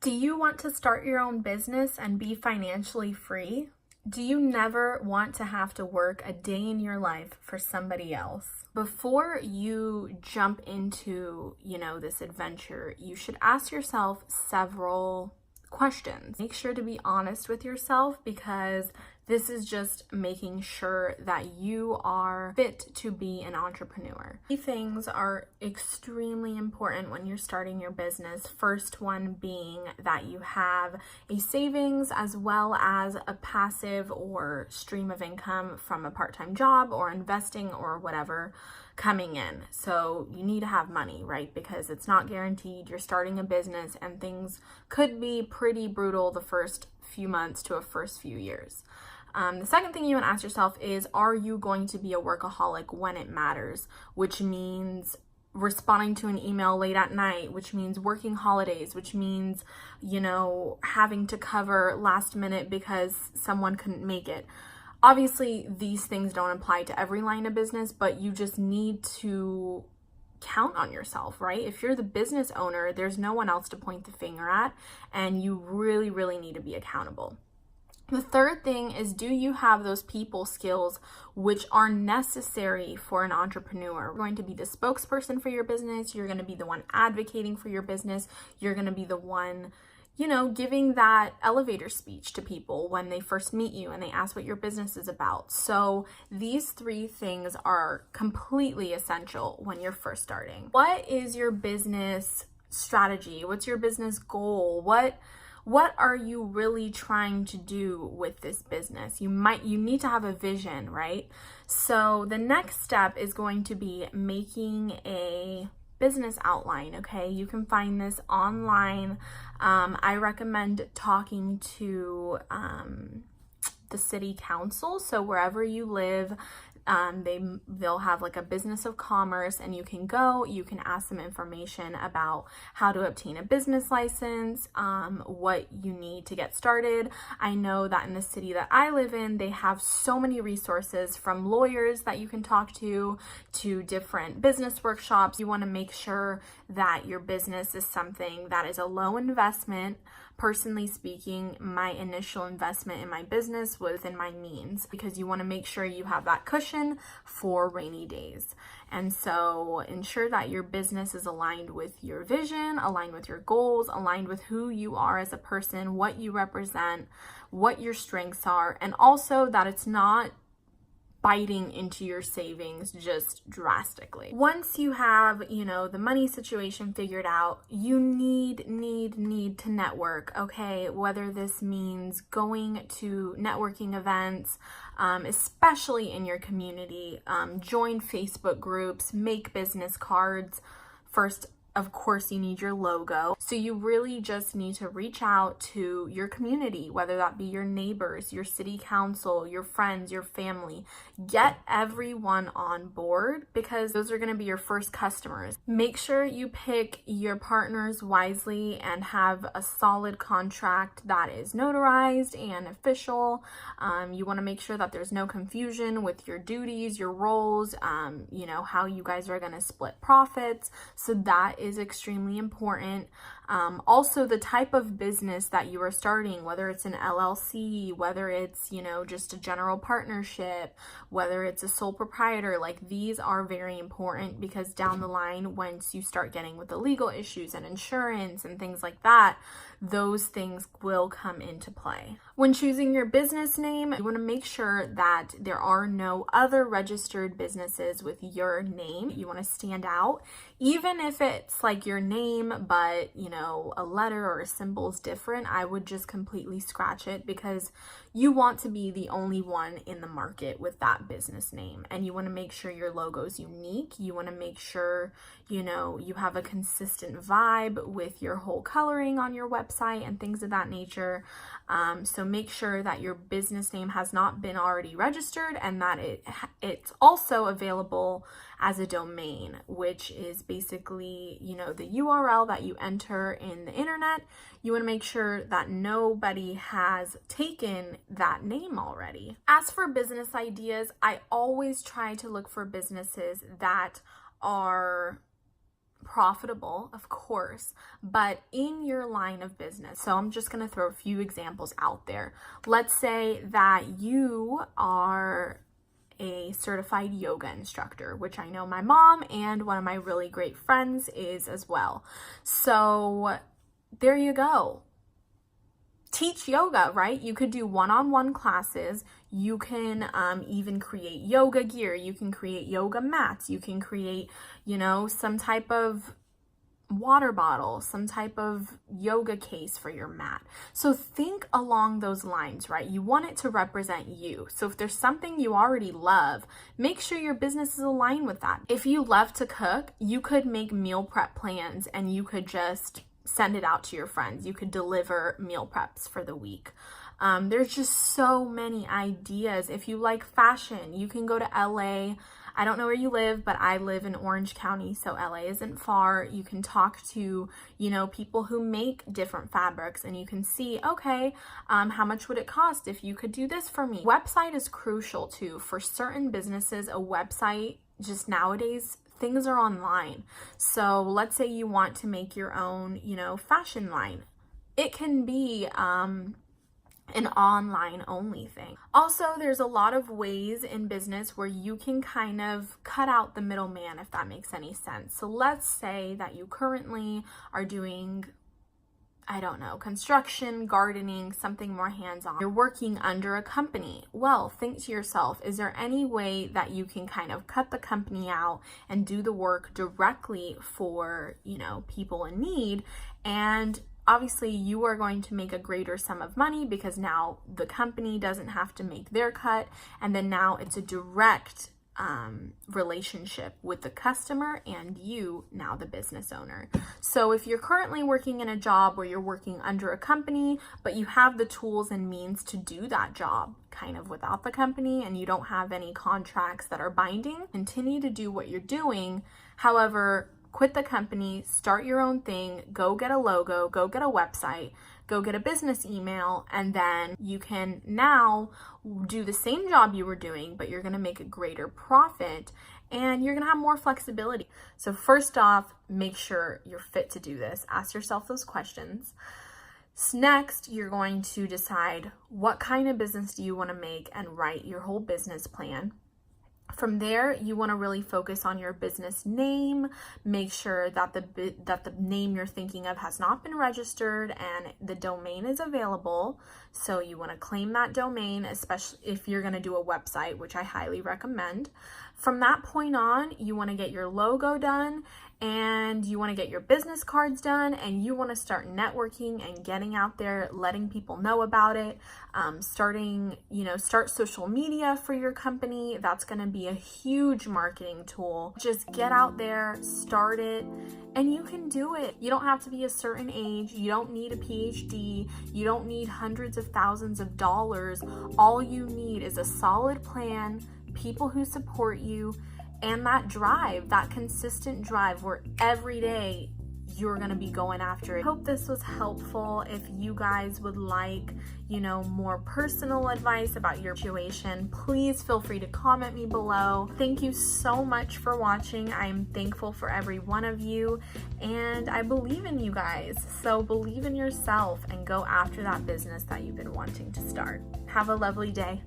Do you want to start your own business and be financially free? Do you never want to have to work a day in your life for somebody else? Before you jump into, this adventure, you should ask yourself several questions. Make sure to be honest with yourself, because this is just making sure that you are fit to be an entrepreneur. These things are extremely important when you're starting your business. First one being that you have a savings as well as a passive or stream of income from a part-time job or investing or whatever coming in. So you need to have money, right? Because it's not guaranteed. You're starting a business and things could be pretty brutal the first few months to a first few years. The second thing you want to ask yourself is, are you going to be a workaholic when it matters? Which means responding to an email late at night, which means working holidays, which means, having to cover last minute because someone couldn't make it. Obviously, these things don't apply to every line of business, but you just need to count on yourself, right? If you're the business owner, there's no one else to point the finger at, and you really, really need to be accountable. The third thing is, do you have those people skills which are necessary for an entrepreneur? You're going to be the spokesperson for your business. You're going to be the one advocating for your business. You're going to be the one, giving that elevator speech to people when they first meet you and they ask what your business is about. So these three things are completely essential when you're first starting. What is your business strategy? What's your business goal? What are you really trying to do with this business? You need to have a vision, right? So the next step is going to be making a business outline, okay? You can find this online. I recommend talking to the city council. So wherever you live, they'll have like a business of commerce, and you can ask them information about how to obtain a business license, what you need to get started. I know that in the city that I live in, they have so many resources, from lawyers that you can talk to different business workshops. You want to make sure that your business is something that is a low investment. Personally speaking, my initial investment in my business was within my means, because you want to make sure you have that cushion for rainy days. And so ensure that your business is aligned with your vision, aligned with your goals, aligned with who you are as a person, what you represent, what your strengths are, and also that it's not biting into your savings just drastically. Once you have, the money situation figured out, you need to network, okay? Whether this means going to networking events, especially in your community, join Facebook groups, make business cards. First, of course, you need your logo. So you really just need to reach out to your community, whether that be your neighbors, your city council, your friends, your family. Get everyone on board, because those are going to be your first customers. Make sure you pick your partners wisely and have a solid contract that is notarized and official. You want to make sure that there's no confusion with your duties, your roles, how you guys are going to split profits. So that is extremely important. Also, the type of business that you are starting, whether it's an LLC, whether it's, just a general partnership, whether it's a sole proprietor, like these are very important, because down the line, once you start getting with the legal issues and insurance and things like that, those things will come into play. When choosing your business name, you want to make sure that there are no other registered businesses with your name. You want to stand out, even if it's like your name, but a letter or a symbol is different. I would just completely scratch it, because you want to be the only one in the market with that business name, and you want to make sure your logo is unique. You want to make sure you have a consistent vibe with your whole coloring on your website and things of that nature. So make sure that your business name has not been already registered, and that it's also available as a domain, which is basically, the URL that you enter in the internet. You want to make sure that nobody has taken that name already. As for business ideas, I always try to look for businesses that are profitable, of course, but in your line of business. So I'm just going to throw a few examples out there. Let's say that you are a certified yoga instructor, which I know my mom and one of my really great friends is as well. So there you go. Teach yoga, right? You could do one-on-one classes. You can even create yoga gear. You can create yoga mats. You can create, some type of water bottle, some type of yoga case for your mat. So think along those lines, right? You want it to represent you. So if there's something you already love, make sure your business is aligned with that. If you love to cook, you could make meal prep plans and you could just send it out to your friends. You could deliver meal preps for the week. There's just so many ideas. If you like fashion, you can go to LA. I don't know where you live, but I live in Orange County, so LA isn't far. You can talk to, people who make different fabrics and you can see, okay, how much would it cost if you could do this for me? Website is crucial too. For certain businesses, a website, just nowadays, things are online. So let's say you want to make your own, fashion line. It can be an online only thing. Also, there's a lot of ways in business where you can kind of cut out the middleman, if that makes any sense. So let's say that you currently are doing, construction, gardening, something more hands-on. You're working under a company. Well, think to yourself, is there any way that you can kind of cut the company out and do the work directly for, people in need? And obviously you are going to make a greater sum of money because now the company doesn't have to make their cut. And then now it's a direct relationship with the customer and you, now the business owner. So if you're currently working in a job where you're working under a company, but you have the tools and means to do that job kind of without the company and you don't have any contracts that are binding, continue to do what you're doing. However, quit the company, start your own thing, go get a logo, go get a website, go get a business email, and then you can now do the same job you were doing, but you're going to make a greater profit and you're going to have more flexibility. So first off, make sure you're fit to do this. Ask yourself those questions. Next, you're going to decide what kind of business do you want to make and write your whole business plan. From there, you want to really focus on your business name. Make sure that the name you're thinking of has not been registered and the domain is available. So you want to claim that domain, especially if you're going to do a website, which I highly recommend. From that point on, you want to get your logo done and you want to get your business cards done and you want to start networking and getting out there, letting people know about it, start social media for your company. That's going to be a huge marketing tool. Just get out there, start it, and you can do it. You don't have to be a certain age. You don't need a PhD. You don't need hundreds of thousands of dollars. All you need is a solid plan, people who support you, and that drive, that consistent drive where every day you're going to be going after it. I hope this was helpful. If you guys would like, more personal advice about your situation, please feel free to comment me below. Thank you so much for watching. I'm thankful for every one of you and I believe in you guys. So believe in yourself and go after that business that you've been wanting to start. Have a lovely day.